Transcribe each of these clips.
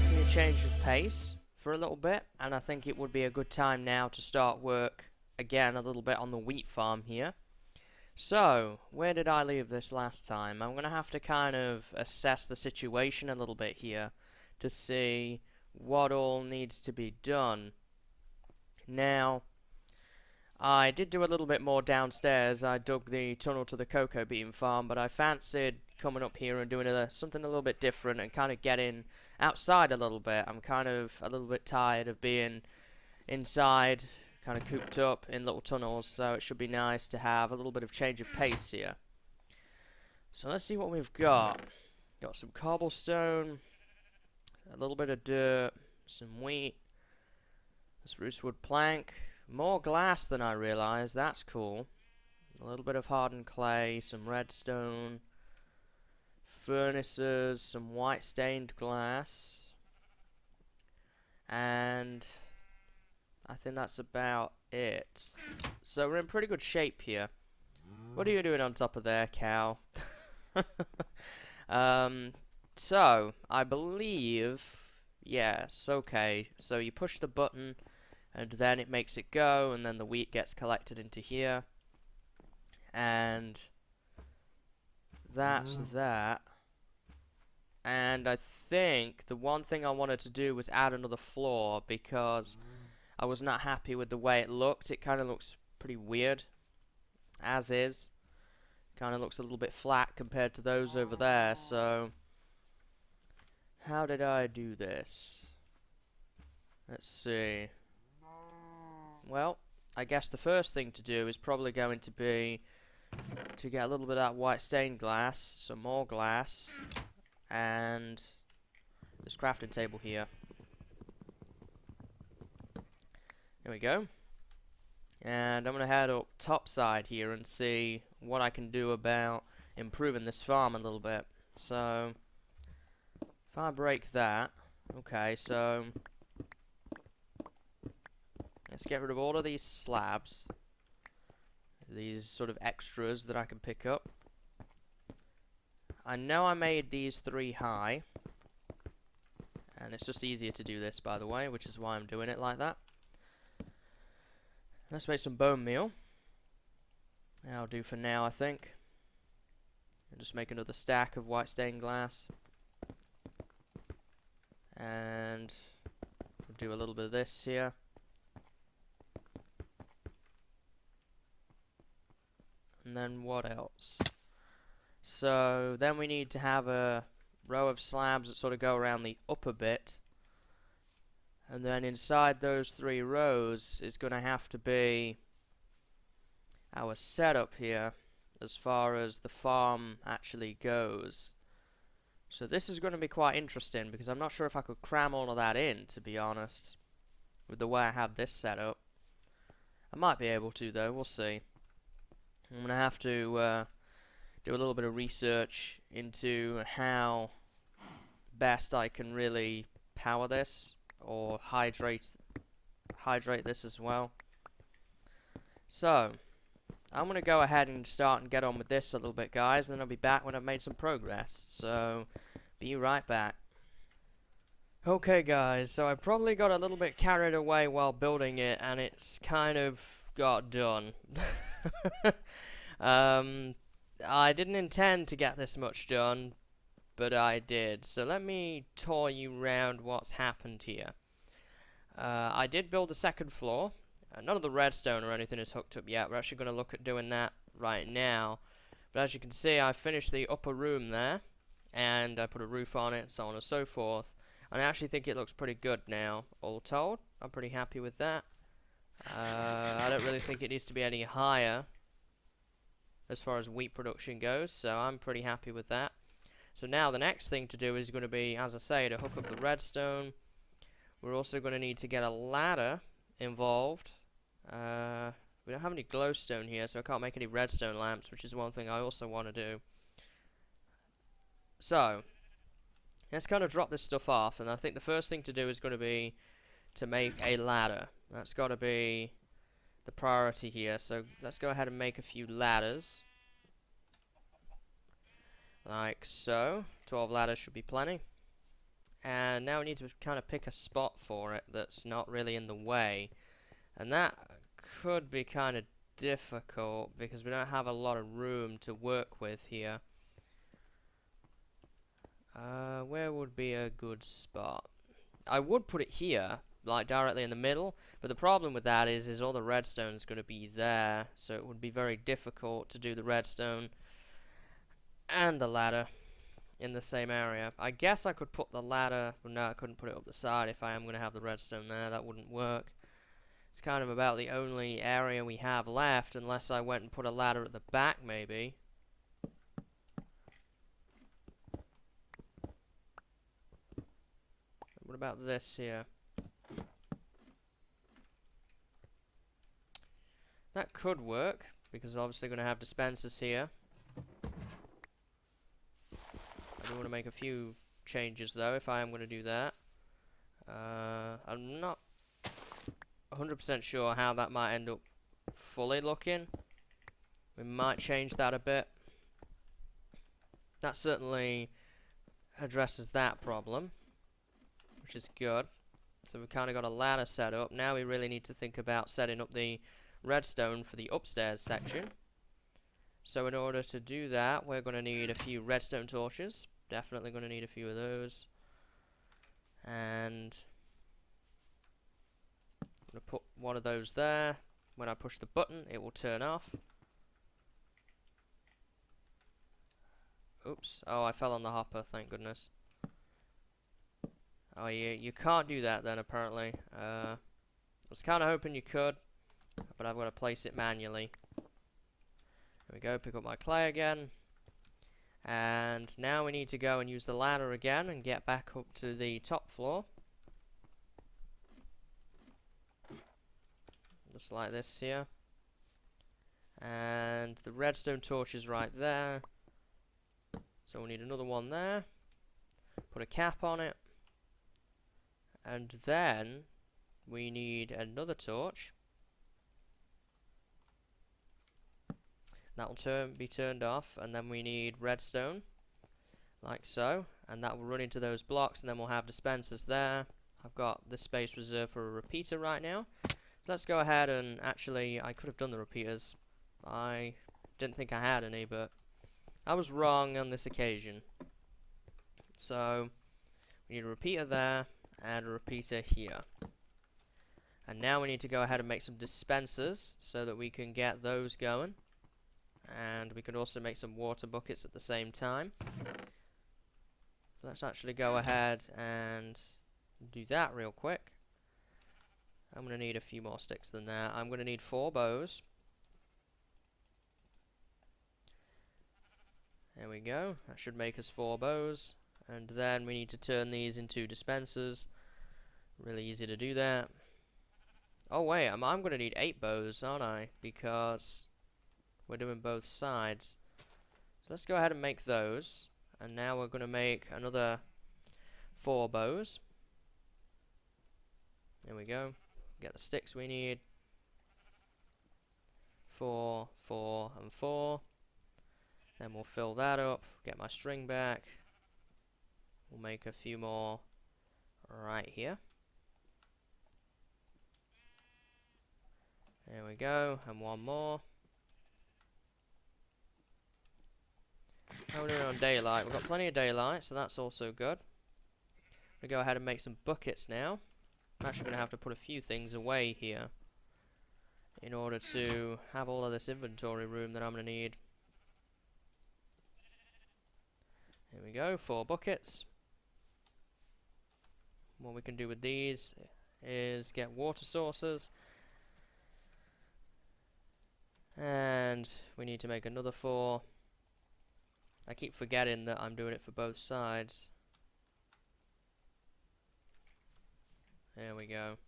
fancy a change of pace for a little bit, and I think it would be a good time now to start work again a little bit on the wheat farm here. So, where did I leave this last time? I'm going to have to kind of assess the situation a little bit here to see what all needs to be done. Now, I did do a little bit more downstairs. I dug the tunnel to the cocoa bean farm, but I fancied coming up here and doing something a little bit different and kind of getting outside a little bit. I'm kind of a little bit tired of being inside, kind of cooped up in little tunnels, so it should be nice to have a little bit of change of pace here. So let's see what we've got. Got some cobblestone, a little bit of dirt, some wheat, a spruce wood plank, more glass than I realized. That's cool. A little bit of hardened clay, some redstone, furnaces, some white stained glass, and I think that's about it. So we're in pretty good shape here. What are you doing on top of there, cow? So I believe, yes, okay. So you push the button and then it makes it go, and then the wheat gets collected into here, and that's that. And I think the one thing I wanted to do was add another floor, because I was not happy with the way it looked. It kind of looks pretty weird, as is. Kind of looks a little bit flat compared to those over there, so how did I do this? Let's see. Well, I guess the first thing to do is probably going to be to get a little bit of that white stained glass, some more glass, and this crafting table here. There we go. And I'm going to head up top side here and see what I can do about improving this farm a little bit. So, if I break that, okay, so let's get rid of all of these slabs, these sort of extras that I can pick up. I know I made these 3 high, and it's just easier to do this, by the way, which is why I'm doing it like that. Let's make some bone meal. That'll do for now, I think. And just make another stack of white stained glass. And we'll do a little bit of this here. And then what else? So then we need to have a row of slabs that sort of go around the upper bit. And then inside those 3 rows is going to have to be our setup here as far as the farm actually goes. So this is going to be quite interesting, because I'm not sure if I could cram all of that in, to be honest, with the way I have this set up. I might be able to, though. We'll see. I'm going to have to do a little bit of research into how best I can really power this, or hydrate this as well. So I'm going to go ahead and start and get on with this a little bit, guys, and then I'll be back when I've made some progress. So be right back. Okay, guys, so I probably got a little bit carried away while building it, and it's kind of got done. I didn't intend to get this much done, but I did. So let me tour you around what's happened here. I did build the second floor. None of the redstone or anything is hooked up yet. We're actually going to look at doing that right now. But as you can see, I finished the upper room there, and I put a roof on it, so on and so forth. And I actually think it looks pretty good now, all told. I'm pretty happy with that. I don't really think it needs to be any higher as far as wheat production goes, so I'm pretty happy with that. So now the next thing to do is going to be, as I say, to hook up the redstone. We're also going to need to get a ladder involved. We don't have any glowstone here, so I can't make any redstone lamps, which is one thing I also want to do. So let's kind of drop this stuff off, and I think the first thing to do is going to be to make a ladder. That's got to be the priority here, so let's go ahead and make a few ladders. Like so. 12 ladders should be plenty. And now we need to kind of pick a spot for it that's not really in the way. And that could be kind of difficult because we don't have a lot of room to work with here. Where would be a good spot? I would put it here, like directly in the middle, but the problem with that is all the redstone is going to be there, so it would be very difficult to do the redstone and the ladder in the same area. I guess I could put the ladder, well, no, I couldn't put it up the side if I am going to have the redstone there. That wouldn't work. It's kind of about the only area we have left, unless I went and put a ladder at the back, maybe. What about this here? That could work, because obviously going to have dispensers here. I do want to make a few changes though, if I am going to do that. I'm not 100% sure how that might end up fully looking. We might change that a bit. That certainly addresses that problem, which is good. So we've kind of got a ladder set up. Now we really need to think about setting up the redstone for the upstairs section. So in order to do that, we're going to need a few redstone torches. Definitely going to need a few of those. And I'm going to put one of those there. When I push the button, it will turn off. Oops. Oh, I fell on the hopper, thank goodness. Oh, you can't do that then, apparently. I was kind of hoping you could, but I've got to place it manually. There we go, pick up my clay again. And now we need to go and use the ladder again and get back up to the top floor. Just like this here. And the redstone torch is right there. So we need another one there. Put a cap on it. And then we need another torch. That will be turned off, and then we need redstone, like so, and that will run into those blocks, and then we'll have dispensers there. I've got the space reserved for a repeater right now. So let's go ahead and actually, I could have done the repeaters. I didn't think I had any, but I was wrong on this occasion. So we need a repeater there, and a repeater here. And now we need to go ahead and make some dispensers so that we can get those going. And we could also make some water buckets at the same time. Let's actually go ahead and do that real quick. I'm going to need a few more sticks than that. I'm going to need 4 bows. There we go. That should make us 4 bows. And then we need to turn these into dispensers. Really easy to do that. Oh wait, I'm going to need 8 bows, aren't I? Because we're doing both sides. So let's go ahead and make those. And now we're going to make another 4 bows. There we go. Get the sticks we need. 4, 4, and 4. Then we'll fill that up. Get my string back. We'll make a few more right here. There we go. And one more. How are we doing on daylight? We've got plenty of daylight, so that's also good. We'll go ahead and make some buckets now. I'm actually going to have to put a few things away here in order to have all of this inventory room that I'm going to need. Here we go, 4 buckets. What we can do with these is get water sources. And we need to make another 4. I keep forgetting that I'm doing it for both sides. There we go.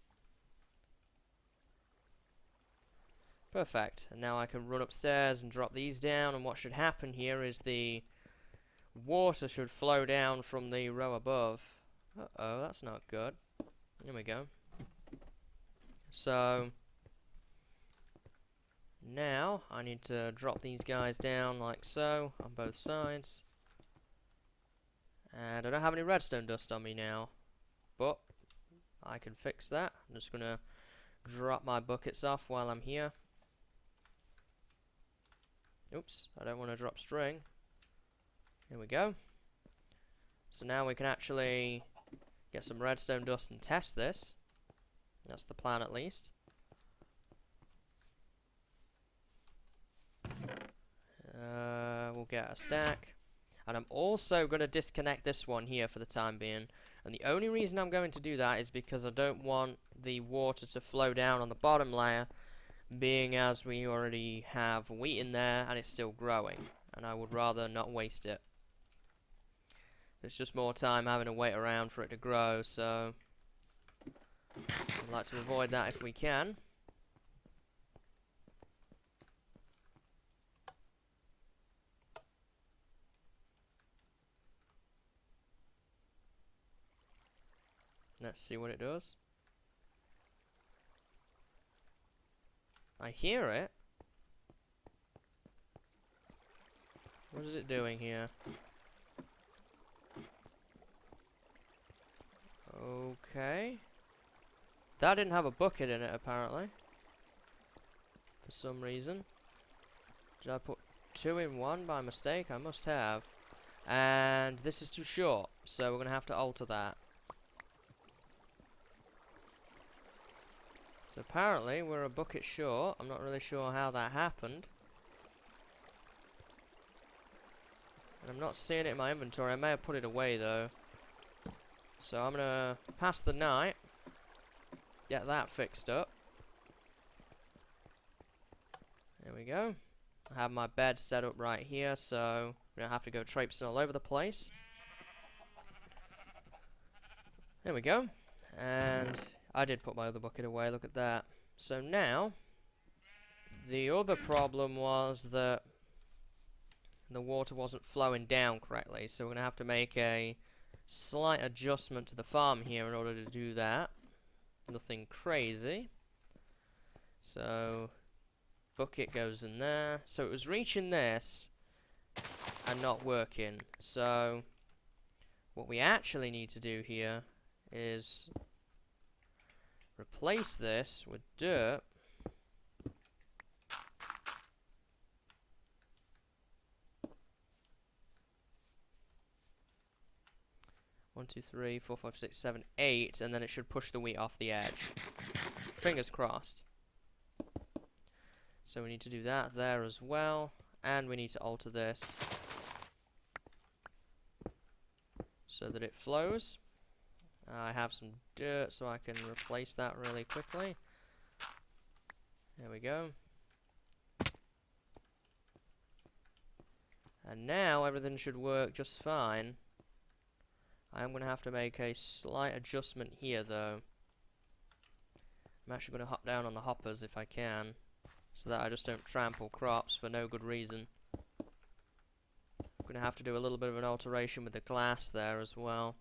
Perfect. And now I can run upstairs and drop these down, and what should happen here is the water should flow down from the row above. Uh-oh, that's not good. There we go. So now I need to drop these guys down like so on both sides. And I don't have any redstone dust on me now, but I can fix that. I'm just gonna drop my buckets off while I'm here. Oops, I don't want to drop string. Here we go. So now we can actually get some redstone dust and test this. That's the plan, at least. We'll get a stack. And I'm also going to disconnect this one here for the time being. And the only reason I'm going to do that is because I don't want the water to flow down on the bottom layer, being as we already have wheat in there and it's still growing. And I would rather not waste it. It's just more time having to wait around for it to grow, so I'd like to avoid that if we can. Let's see what it does. I hear it. What is it doing here? Okay. That didn't have a bucket in it, apparently. For some reason. Did I put 2 in 1 by mistake? I must have. And this is too short, so we're going to have to alter that. So apparently we're a bucket short. I'm not really sure how that happened. And I'm not seeing it in my inventory. I may have put it away though. So I'm gonna pass the night, get that fixed up. There we go. I have my bed set up right here, so we don't have to go traipsing all over the place. There we go. And I did put my other bucket away, look at that. So now, the other problem was that the water wasn't flowing down correctly, so we're going to have to make a slight adjustment to the farm here in order to do that. Nothing crazy. So, bucket goes in there. So it was reaching this and not working. So, what we actually need to do here is replace this with dirt. One, two, three, 4, 5, 6, 7, 8, and then it should push the wheat off the edge. Fingers crossed. So we need to do that there as well, and we need to alter this so that it flows. I have some dirt, so I can replace that really quickly. There we go. And now everything should work just fine. I am going to have to make a slight adjustment here, though. I'm actually going to hop down on the hoppers if I can, so that I just don't trample crops for no good reason. I'm going to have to do a little bit of an alteration with the glass there as well.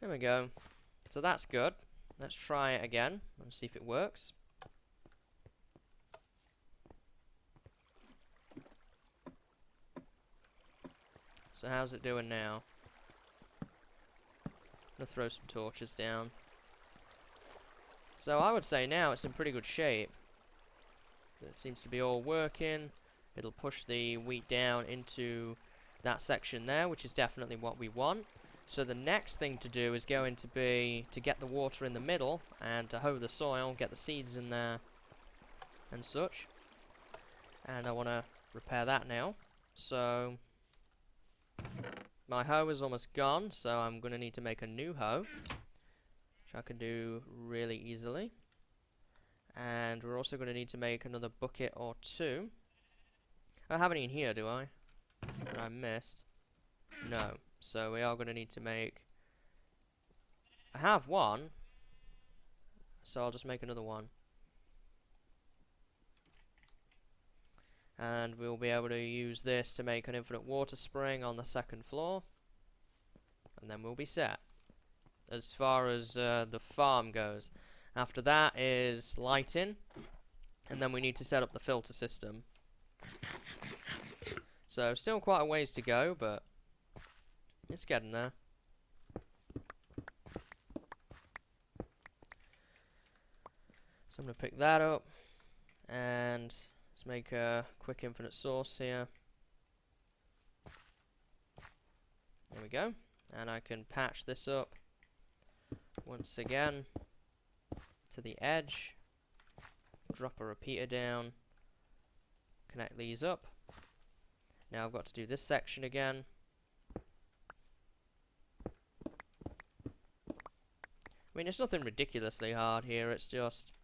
There we go. So that's good. Let's try it again and see if it works. So how's it doing now? I'm gonna throw some torches down. So I would say now it's in pretty good shape. It seems to be all working. It'll push the wheat down into that section there, which is definitely what we want. So the next thing to do is going to be to get the water in the middle and to hoe the soil, get the seeds in there and such. And I want to repair that now. So my hoe is almost gone, so I'm going to need to make a new hoe, which I can do really easily. And we're also going to need to make another bucket or 2. I don't have any in here, do I? That I missed. No. So we are going to need to make... I have one, so I'll just make another one. And we'll be able to use this to make an infinite water spring on the 2nd floor. And then we'll be set. As far as the farm goes. After that is lighting. And then we need to set up the filter system. So still quite a ways to go, but it's getting there. So I'm going to pick that up, and let's make a quick infinite source here. There we go. And I can patch this up once again to the edge, drop a repeater down, connect these up. Now I've got to do this section again. I mean, it's nothing ridiculously hard here, it's just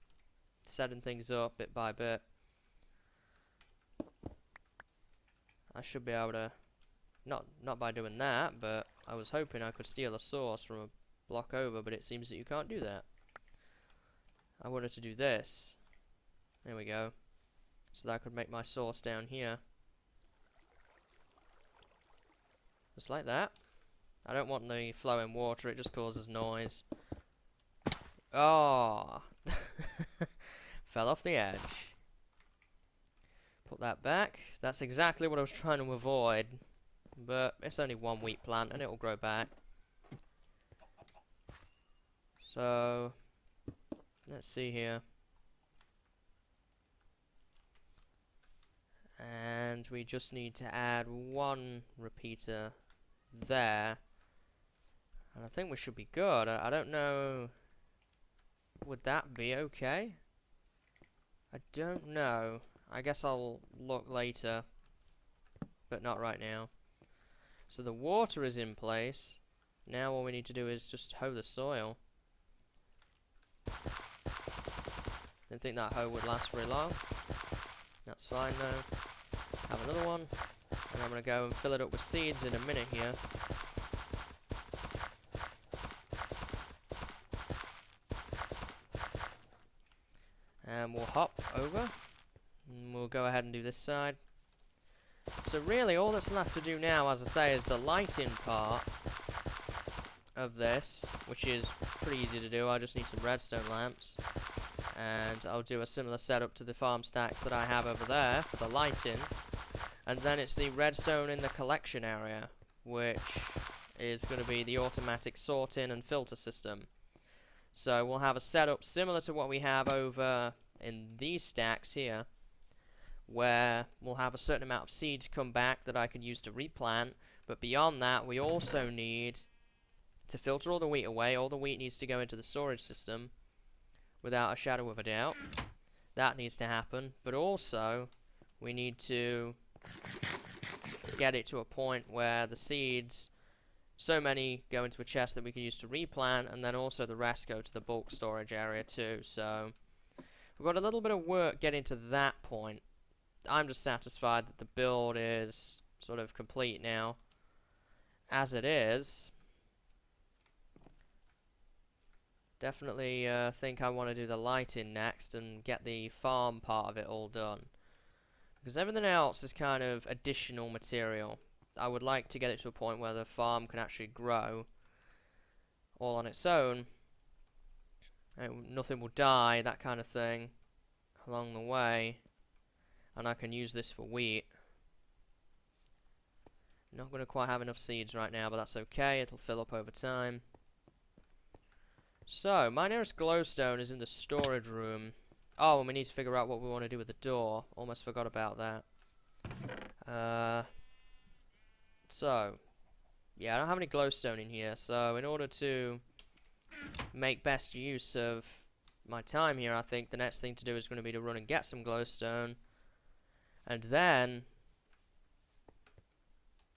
setting things up bit by bit. I should be able to, not by doing that, but I was hoping I could steal a source from a block over, but it seems that you can't do that. I wanted to do this. There we go. So that I could make my source down here. Just like that. I don't want the flowing water, it just causes noise. Oh! Fell off the edge. Put that back. That's exactly what I was trying to avoid. But it's only one wheat plant and it will grow back. So, let's see here. And we just need to add one repeater there. And I think we should be good. I don't know. Would that be okay? I don't know. I guess I'll look later. But not right now. So the water is in place. Now all we need to do is just hoe the soil. Didn't think that hoe would last very long. That's fine though. Have another one. And I'm going to go and fill it up with seeds in a minute here. And we'll hop over. And we'll go ahead and do this side. So really all that's left to do now, as I say, is the lighting part of this, which is pretty easy to do. I just need some redstone lamps. And I'll do a similar setup to the farm stacks that I have over there for the lighting. And then it's the redstone in the collection area, which is going to be the automatic sorting and filter system. So we'll have a setup similar to what we have over in these stacks here, where we'll have a certain amount of seeds come back that I can use to replant. But beyond that, we also need to filter all the wheat away. All the wheat needs to go into the storage system, without a shadow of a doubt. That needs to happen. But also, we need to get it to a point where the seeds, so many go into a chest that we can use to replant, and then also the rest go to the bulk storage area too. So we've got a little bit of work getting to that point. I'm just satisfied that the build is sort of complete now. As it is, definitely think I want to do the lighting next and get the farm part of it all done. Because everything else is kind of additional material. I would like to get it to a point where the farm can actually grow all on its own. And nothing will die, that kind of thing, along the way. And I can use this for wheat. Not going to quite have enough seeds right now, but that's okay. It'll fill up over time. So, my nearest glowstone is in the storage room. Oh, and we need to figure out what we want to do with the door. Almost forgot about that. So, yeah, I don't have any glowstone in here. So, in order to make best use of my time here, I think the next thing to do is going to be to run and get some glowstone. And then,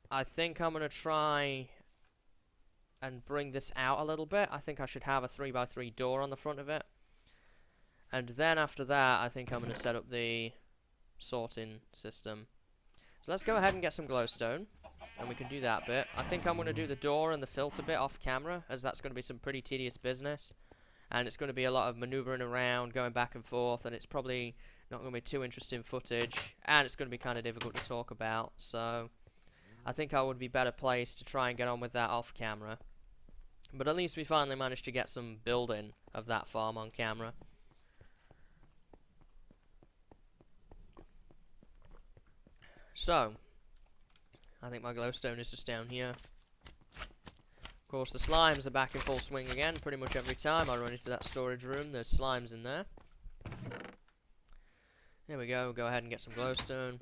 I think I'm going to try and bring this out a little bit. I think I should have a 3x3 door on the front of it. And then after that, I think I'm going to set up the sorting system. So let's go ahead and get some glowstone, and we can do that bit. I think I'm going to do the door and the filter bit off camera, as that's going to be some pretty tedious business. And it's going to be a lot of maneuvering around, going back and forth, and it's probably not going to be too interesting footage. And it's going to be kind of difficult to talk about, so I think I would be better placed to try and get on with that off camera. But at least we finally managed to get some building of that farm on camera. So, I think my glowstone is just down here. Of course, the slimes are back in full swing again. Pretty much every time I run into that storage room, there's slimes in there. There we go. We'll go ahead and get some glowstone.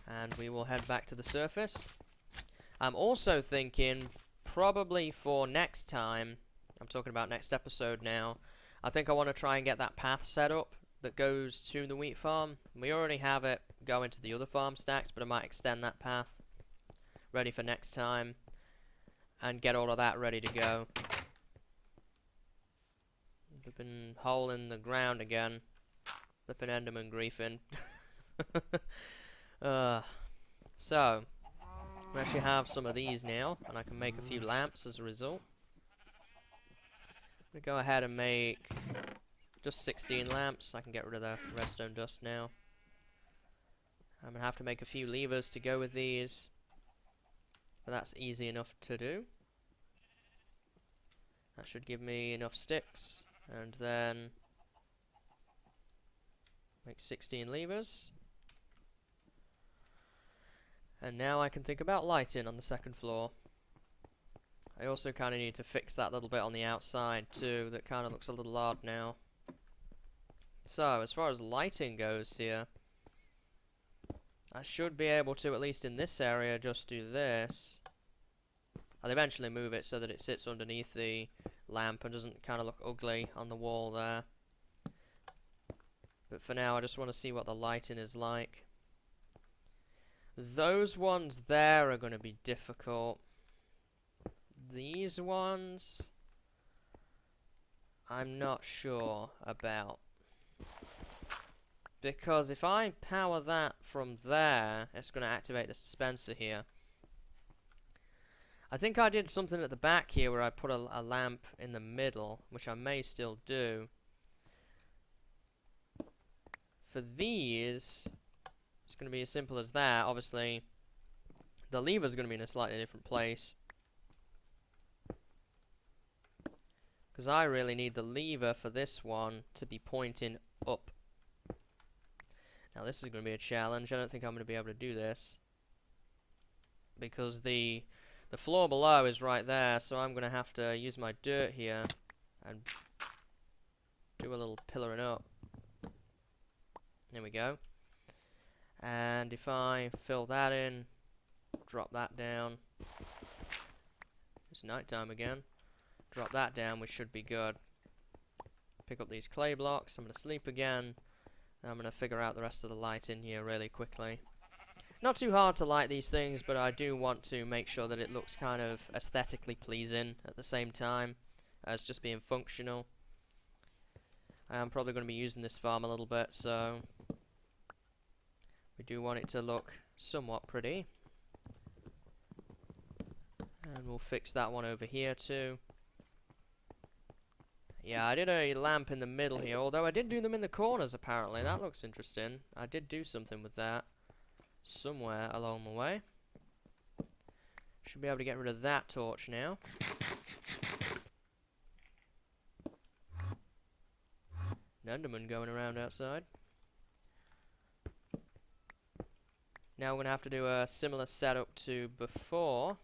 And we will head back to the surface. I'm also thinking, probably for next time, I'm talking about next episode now, I think I want to try and get that path set up that goes to the wheat farm. We already have it going to the other farm stacks, but I might extend that path ready for next time and get all of that ready to go. Flipping hole in the ground again. Flipping Enderman griefing. So, we actually have some of these now, and I can make a few lamps as a result. I'm gonna go ahead and make just 16 lamps. I can get rid of the redstone dust now. I'm gonna have to make a few levers to go with these, but that's easy enough to do. That should give me enough sticks, and then make 16 levers. And now I can think about lighting on the second floor. I also kind of need to fix that little bit on the outside too, that kind of looks a little odd now. So, as far as lighting goes here, I should be able to, at least in this area, just do this. I'll eventually move it so that it sits underneath the lamp and doesn't kind of look ugly on the wall there. But for now, I just want to see what the lighting is like. Those ones there are going to be difficult. These ones, I'm not sure about. Because if I power that from there, it's going to activate the dispenser here. I think I did something at the back here where I put a lamp in the middle, which I may still do. For these, it's going to be as simple as that. Obviously, the lever's going to be in a slightly different place. Because I really need the lever for this one to be pointing up. Now this is going to be a challenge. I don't think I'm going to be able to do this. Because the floor below is right there, so I'm going to have to use my dirt here and do a little pillaring up. There we go. And if I fill that in, drop that down. It's nighttime again. Drop that down, we should be good. Pick up these clay blocks. I'm going to sleep again. And I'm going to figure out the rest of the light in here really quickly. Not too hard to light these things, but I do want to make sure that it looks kind of aesthetically pleasing at the same time as just being functional. I'm probably going to be using this farm a little bit, so we do want it to look somewhat pretty. And we'll fix that one over here too. Yeah, I did a lamp in the middle here, although I did do them in the corners apparently. That looks interesting. I did do something with that somewhere along the way. Should be able to get rid of that torch now. An Enderman going around outside. Now we're going to have to do a similar setup to before.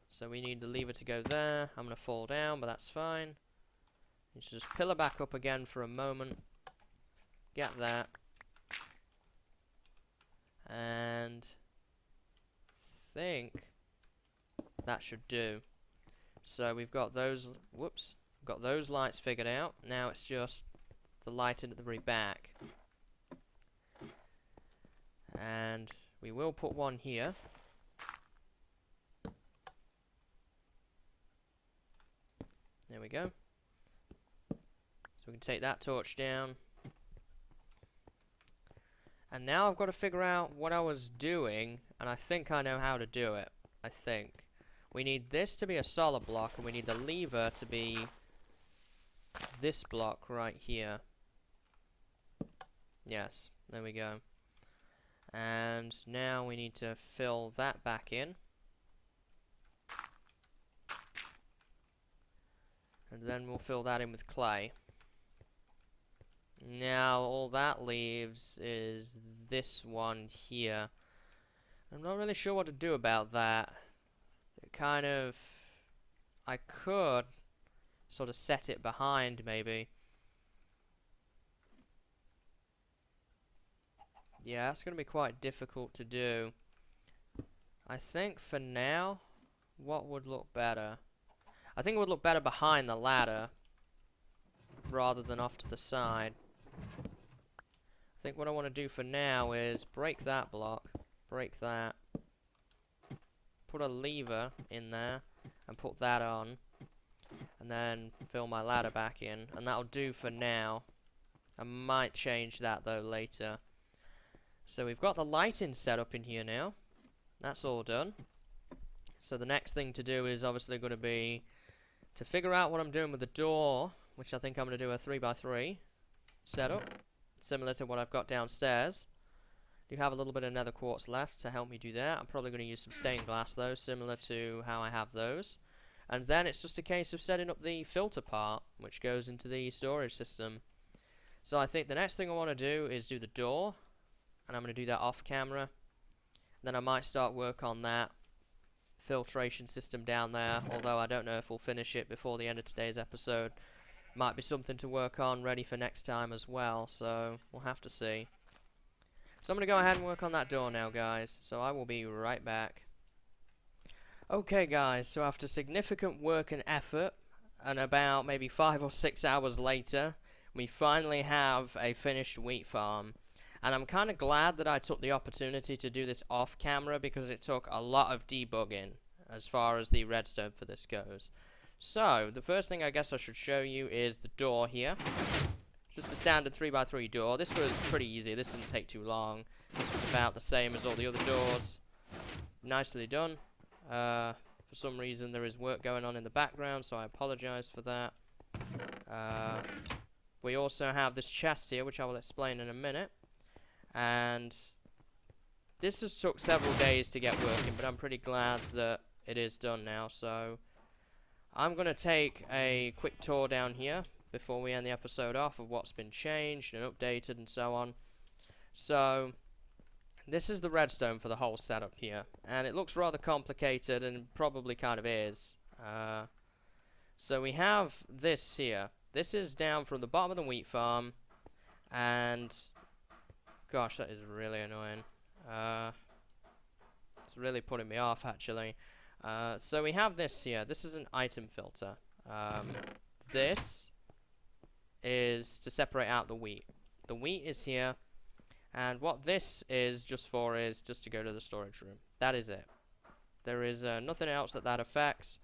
So we need the lever to go there. I'm going to fall down, but that's fine. You should just pillar back up again for a moment. Get that. And think that should do. So we've got those, whoops, we've got those lights figured out. Now it's just the light at the very back. And we will put one here. There we go. So we can take that torch down. And now I've got to figure out what I was doing, and I think I know how to do it. I think. We need this to be a solid block, and we need the lever to be this block right here. Yes, there we go. And now we need to fill that back in. And then we'll fill that in with clay. Now all that leaves is this one here. I'm not really sure what to do about that. It kind of... I could sort of set it behind, maybe. Yeah, that's going to be quite difficult to do. I think for now, what would look better? I think it would look better behind the ladder rather than off to the side. I think what I want to do for now is break that block, break that, put a lever in there and put that on, and then fill my ladder back in, and that'll do for now. I might change that though later. So we've got the lighting set up in here now. That's all done. So the next thing to do is obviously going to be to figure out what I'm doing with the door, which I think I'm going to do a 3x3 setup, similar to what I've got downstairs. Do have a little bit of nether quartz left to help me do that. I'm probably going to use some stained glass though, similar to how I have those. And then it's just a case of setting up the filter part, which goes into the storage system. So I think the next thing I want to do is do the door, and I'm going to do that off camera. Then I might start work on that filtration system down there, although I don't know if we'll finish it before the end of today's episode. Might be something to work on, ready for next time as well, so we'll have to see. So I'm going to go ahead and work on that door now, guys, so I will be right back. Okay, guys, so after significant work and effort, and about maybe 5 or 6 hours later, we finally have a finished wheat farm. And I'm kind of glad that I took the opportunity to do this off camera, because it took a lot of debugging as far as the redstone for this goes. So, the first thing I guess I should show you is the door here. Just a standard 3x3 door. This was pretty easy. This didn't take too long. This was about the same as all the other doors. Nicely done. For some reason there is work going on in the background, so I apologize for that. We also have this chest here, which I will explain in a minute. And this has took several days to get working, but I'm pretty glad that it is done now. So I'm going to take a quick tour down here before we end the episode off of what's been changed and updated and so on. So this is the redstone for the whole setup here, and it looks rather complicated, and probably kind of is. So we have this here. This is down from the bottom of the wheat farm, and gosh, that is really annoying. It's really putting me off, actually. So we have this here. This is an item filter. This is to separate out the wheat. The wheat is here, and what this is just for is just to go to the storage room. That is it. There is nothing else that affects.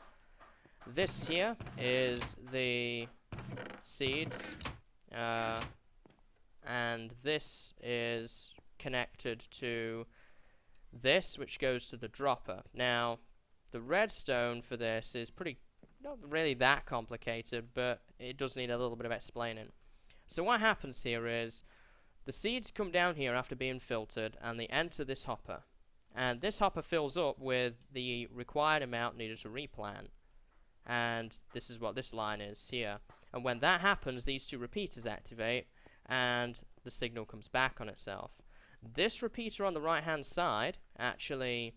This here is the seeds. And this is connected to this, which goes to the dropper. Now, the redstone for this is not really that complicated, but it does need a little bit of explaining. So what happens here is the seeds come down here after being filtered, and they enter this hopper. And this hopper fills up with the required amount needed to replant. And this is what this line is here. And when that happens, these two repeaters activate, and the signal comes back on itself. This repeater on the right hand side actually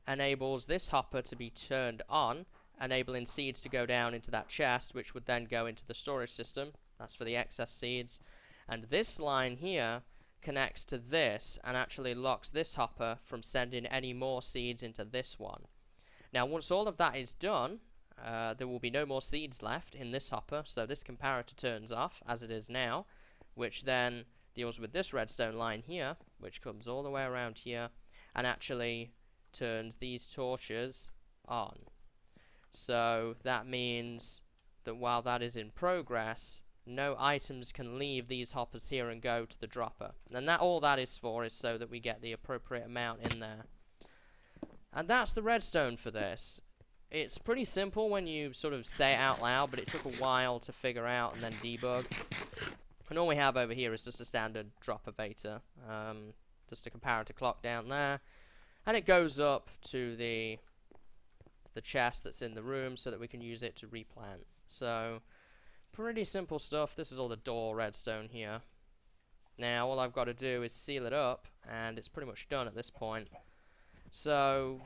enables this hopper to be turned on, enabling seeds to go down into that chest, which would then go into the storage system. That's for the excess seeds. And this line here connects to this and actually locks this hopper from sending any more seeds into this one. Now once all of that is done, there will be no more seeds left in this hopper, so this comparator turns off, as it is now, which then deals with this redstone line here, which comes all the way around here, and actually turns these torches on. So that means that while that is in progress, no items can leave these hoppers here and go to the dropper. And all that is for is so that we get the appropriate amount in there. And that's the redstone for this. It's pretty simple when you sort of say it out loud, but it took a while to figure out and then debug. And all we have over here is just a standard dropper beta. Just a comparator clock down there. And it goes up to the chest that's in the room so that we can use it to replant. So pretty simple stuff. This is all the door redstone here. Now all I've got to do is seal it up, and it's pretty much done at this point. So,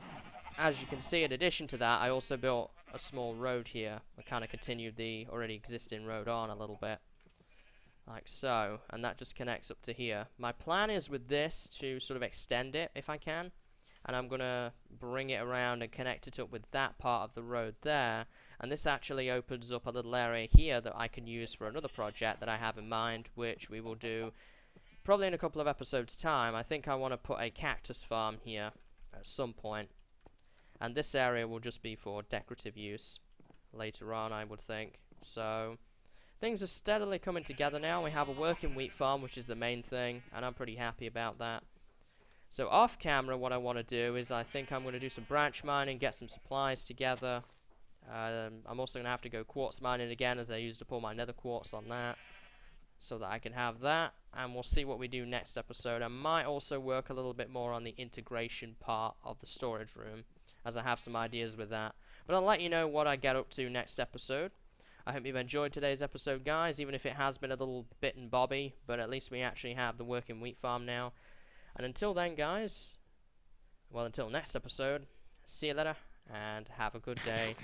as you can see, in addition to that, I also built a small road here. I kind of continued the already existing road on a little bit, like so, and that just connects up to here. My plan is with this to sort of extend it if I can, and I'm gonna bring it around and connect it up with that part of the road there, and this actually opens up a little area here that I can use for another project that I have in mind, which we will do probably in a couple of episodes time. I think I want to put a cactus farm here at some point, and this area will just be for decorative use later on, I would think. So things are steadily coming together now. We have a working wheat farm, which is the main thing, and I'm pretty happy about that. So off camera, what I want to do is I think I'm going to do some branch mining, get some supplies together. I'm also going to have to go quartz mining again, as I used up all my nether quartz on that, so that I can have that, and we'll see what we do next episode. I might also work a little bit more on the integration part of the storage room, as I have some ideas with that. But I'll let you know what I get up to next episode. I hope you've enjoyed today's episode, guys, even if it has been a little bit and bobby, but at least we actually have the working wheat farm now. And until then, guys, well, until next episode, see you later, and have a good day.